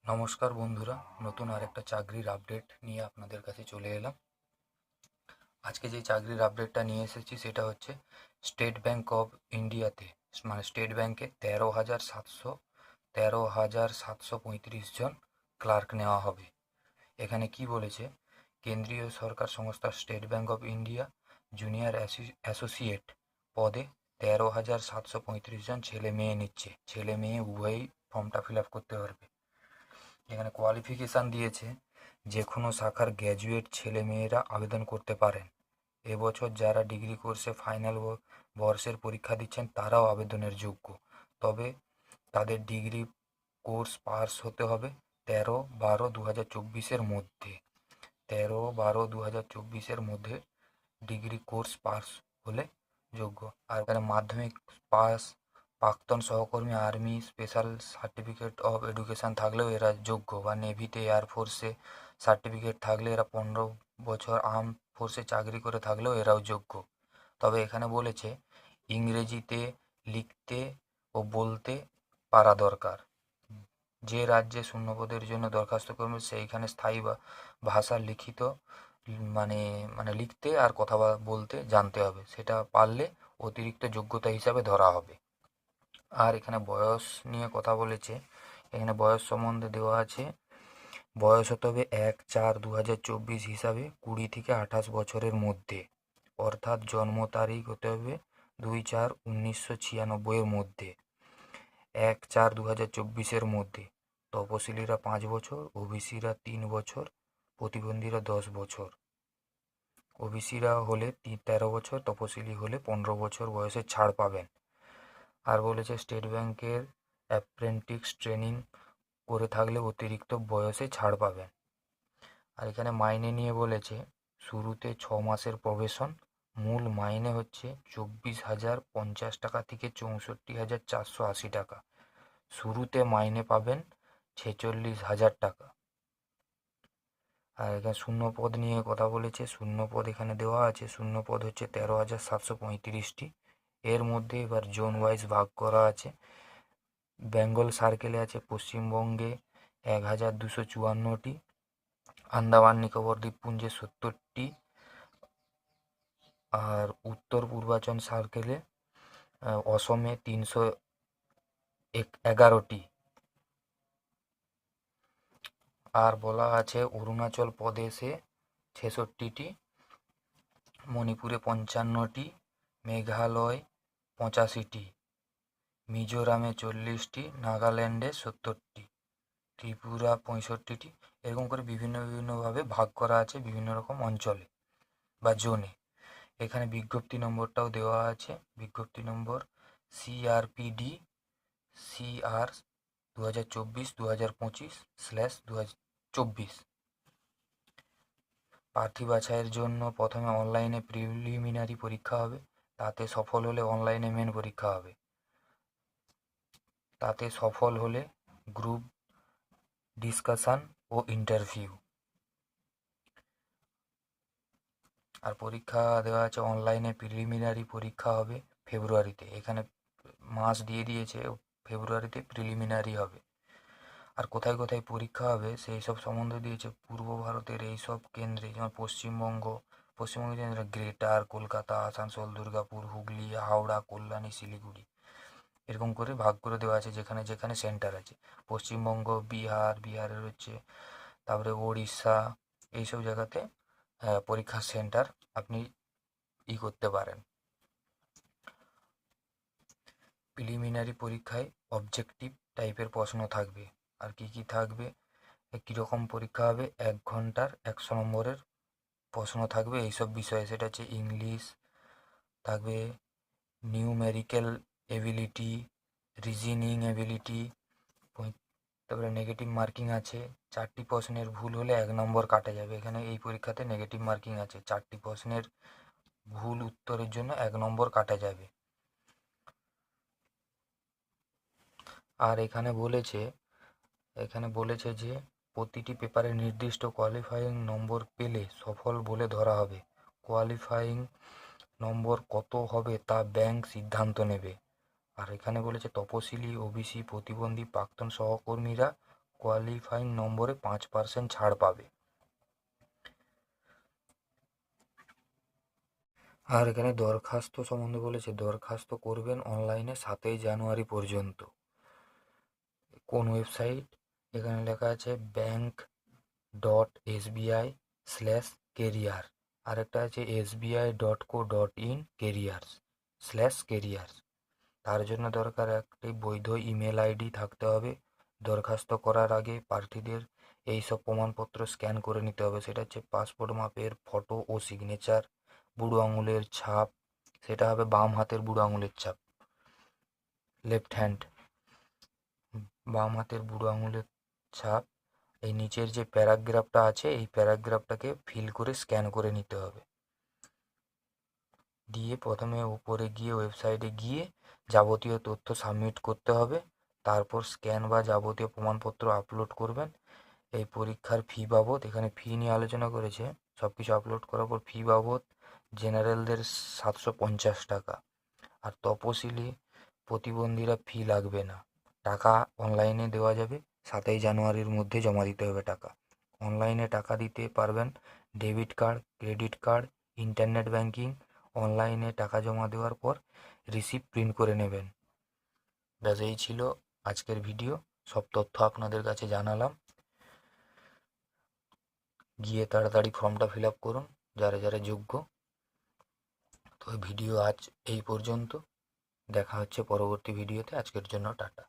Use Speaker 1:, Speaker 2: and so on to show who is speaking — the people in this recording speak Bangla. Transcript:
Speaker 1: নমস্কার বন্ধুরা, নতুন আরেকটা চাকরির আপডেট নিয়ে আপনাদের কাছে চলে এলাম। আজকে যে চাকরির আপডেটটা নিয়ে এসেছি সেটা হচ্ছে স্টেট ব্যাঙ্ক অফ ইন্ডিয়াতে, মানে স্টেট ব্যাঙ্কে 13,735 জন ক্লার্ক নেওয়া হবে। এখানে কি বলেছে, কেন্দ্রীয় সরকার সংস্থা state bank of India junior associate পদে 13,735 জন ছেলে মেয়ে নিচ্ছে। ছেলে মেয়ে উভয়ই ফর্মটা ফিল আপ করতে পারবে। এখানে কোয়ালিফিকেশান দিয়েছে, যে কোনো শাখার গ্র্যাজুয়েট ছেলে মেয়েরা আবেদন করতে পারেন। এবছর যারা ডিগ্রি কোর্সে ফাইনাল বর্ষের পরীক্ষা দিচ্ছেন তারাও আবেদনের যোগ্য, তবে তাদের ডিগ্রি কোর্স পাস হতে হবে 13/12/2024 মধ্যে। 13/12/2024 মধ্যে ডিগ্রি কোর্স পাস হলে যোগ্য। আর এখানে মাধ্যমিক পাস, প্রাক্তন সহকর্মী army special certificate of education থাকলেও এরা যোগ্য, বা নেভিতে এয়ারফোর্সে সার্টিফিকেট থাকলে এরা 15 বছর আর্ম ফোর্সে চাকরি করে থাকলেও এরাও যোগ্য। তবে এখানে বলেছে ইংরেজিতে লিখতে ও বলতে পারা দরকার। যে রাজ্যে শূন্যপদের জন্য দরখাস্ত করবে সেইখানে স্থায়ী ভাষা লিখিত মানে মানে লিখতে আর কথা বলতে জানতে হবে, সেটা পারলে অতিরিক্ত যোগ্যতা হিসাবে ধরা হবে। আর এখানে বয়স নিয়ে কথা বলেছে। এখানে বয়স সম্বন্ধে দেওয়া আছে, বয়স হতে হবে 1/4/2024 হিসাবে 20 থেকে 28 বছরের মধ্যে, অর্থাৎ জন্ম তারিখ হতে হবে 2/4/1996 মধ্যে, 1/4/2024 মধ্যে। তপশিলীরা 5 বছর, ওবিসিরা 3 বছর, প্রতিবন্ধীরা 10 বছর। ওবিসিরা হলে 13 বছর, তপশিলি হলে 15 বছর বয়সে ছাড় পাবেন। আর বলেছে স্টেট ব্যাংকের অ্যাপ্রেন্টিস ট্রেনিং করে থাকলে অতিরিক্ত বয়সে ছাড় পাবেন। আর এখানে মাইনে নিয়ে বলেছে, শুরুতে 6 মাসের প্রবেশন, মূল মাইনে হচ্ছে 24,050 টাকা থেকে 64,480 টাকা। শুরুতে মাইনে পাবেন 46,000 টাকা। আর এখানে শূন্যপদ নিয়ে কথা বলেছে। শূন্যপদ এখানে দেওয়া আছে, শূন্যপদ হচ্ছে 13,735টি। এর মধ্যে এবার জোন ওয়াইজ ভাগ করা আছে। বেঙ্গল সার্কেলে আছে পশ্চিমবঙ্গে 1,254টি, আন্দামান নিকোবর দ্বীপপুঞ্জে 70টি, আর উত্তর পূর্বাঞ্চল সার্কেলে অসমে 311টি। আর বলা আছে অরুণাচল প্রদেশে 66টি, মণিপুরে 55টি, মেঘালয় 85টি, মিজোরামে 40টি, নাগাল্যান্ডে 70টি, ত্রিপুরা 65টি। এরকম করে বিভিন্নভাবে ভাগ করা আছে বিভিন্ন রকম অঞ্চলে বা জোনে। এখানে বিজ্ঞপ্তি নম্বরটাও দেওয়া আছে, বিজ্ঞপ্তি নম্বর CRPD CR 2024/2025/2024। প্রার্থী বাছাইয়ের জন্য প্রথমে অনলাইনে প্রিলিমিনারি পরীক্ষা হবে, তাতে সফল হলে অনলাইনে মেন পরীক্ষা হবে, তাতে সফল হলে গ্রুপ ডিসকাশন ও ইন্টারভিউ। আর পরীক্ষা দেওয়া আছে, অনলাইনে প্রিলিমিনারি পরীক্ষা হবে ফেব্রুয়ারিতে। এখানে মাস দিয়ে দিয়েছে, ফেব্রুয়ারিতে প্রিলিমিনারি হবে। আর কোথায় কোথায় পরীক্ষা হবে সেই সব সম্বন্ধে দিয়েছে। পূর্ব ভারতের এই সব কেন্দ্রে, যেমন পশ্চিমবঙ্গে যেমন গ্রেটার কলকাতা, আসানসোল, দুর্গাপুর, হুগলি, হাওড়া, কল্যাণী, শিলিগুড়ি, এরকম করে ভাগ করে দেওয়া আছে যেখানে যেখানে সেন্টার আছে। পশ্চিমবঙ্গ, বিহারের হচ্ছে, তারপরে ওড়িশা, এইসব জায়গাতে পরীক্ষার সেন্টার আপনি করতে পারেন। প্রিলিমিনারি পরীক্ষায় অবজেক্টিভ টাইপের প্রশ্ন থাকবে। আর কি কি থাকবে, কীরকম পরীক্ষা হবে, 1 ঘন্টার 100 নম্বরের প্রশ্ন থাকবে এইসব বিষয়ে। সেটা হচ্ছে ইংলিশ থাকবে, নিউমেরিক্যাল এবিলিটি, রিজনিং এবিলিটি, তারপরে নেগেটিভ মার্কিং আছে। 4টি প্রশ্নের ভুল হলে 1 নম্বর কাটা যাবে। এখানে এই পরীক্ষাতে নেগেটিভ মার্কিং আছে, 4টি প্রশ্নের ভুল উত্তরের জন্য 1 নম্বর কাটা যাবে। আর এখানে বলেছে যে প্রতিটি পেপারে নির্দিষ্ট কোয়ালিফাইং নম্বর পেলে সফল বলে ধরা হবে। কোয়ালিফাইং নম্বর কত হবে তা ব্যাংক সিদ্ধান্ত নেবে। আর এখানে বলেছে তপশিলি, ওবিসি, প্রতিবন্ধী, প্রাক্তন সহকর্মীরা কোয়ালিফাইং নম্বরে 5% ছাড় পাবে। আর এখানে দরখাস্ত সম্বন্ধে বলেছে, দরখাস্ত করবেন অনলাইনে 7ই জানুয়ারি পর্যন্ত। কোন ওয়েবসাইট? এখানে লেখা আছে bank.sbi/career, আরেকটা আছে sbi.co.in/careers। তার জন্য দরকার একটি বৈধ ইমেল আইডি থাকতে হবে। দরখাস্ত করার আগে প্রার্থীদের এইসব প্রমাণপত্র স্ক্যান করে নিতে হবে। সেটা হচ্ছে পাসপোর্ট মাপের ফটো ও সিগনেচার, বুড়ো আঙুলের ছাপ, সেটা হবে বাম হাতের বুড়ো আঙুলের ছাপ, লেফট হ্যান্ড, বাম হাতের বুড়ো আঙুলের ছাপ। এই নিচের যে প্যারাগ্রাফটা আছে এই প্যারাগ্রাফটাকে ফিল করে স্ক্যান করে নিতে হবে। দিয়ে প্রথমে উপরে গিয়ে ওয়েবসাইটে গিয়ে যাবতীয় তথ্য সাবমিট করতে হবে। তারপর স্ক্যান বা যাবতীয় প্রমাণপত্র আপলোড করবেন। এই পরীক্ষার ফি বাবদ, এখানে ফি নিয়ে আলোচনা করেছে, সব কিছু আপলোড করার পর ফি বাবদ জেনারেলদের 750 টাকা, আর তপশিলি প্রতিবন্ধীরা ফি লাগবে না, টাকা অনলাইনে দেওয়া যাবে। 7ই জানুয়ারির মধ্যে জমা দিতে হবে টাকা। অনলাইনে টাকা দিতে পারবেন debit card, credit card, internet banking. অনলাইনে টাকা জমা দেওয়ার পর রিসিপ্ট প্রিন্ট করে নেবেন। ব্যাস এই ছিল আজকের ভিডিও। সব তথ্য আপনাদের কাছে জানালাম। গিয়ে তাড়াতাড়ি ফর্মটা ফিল আপ করুন যারা যারা যোগ্য। তো ভিডিও আজ এই পর্যন্ত, দেখা হচ্ছে পরবর্তী ভিডিওতে। আজকের জন্য টাটা।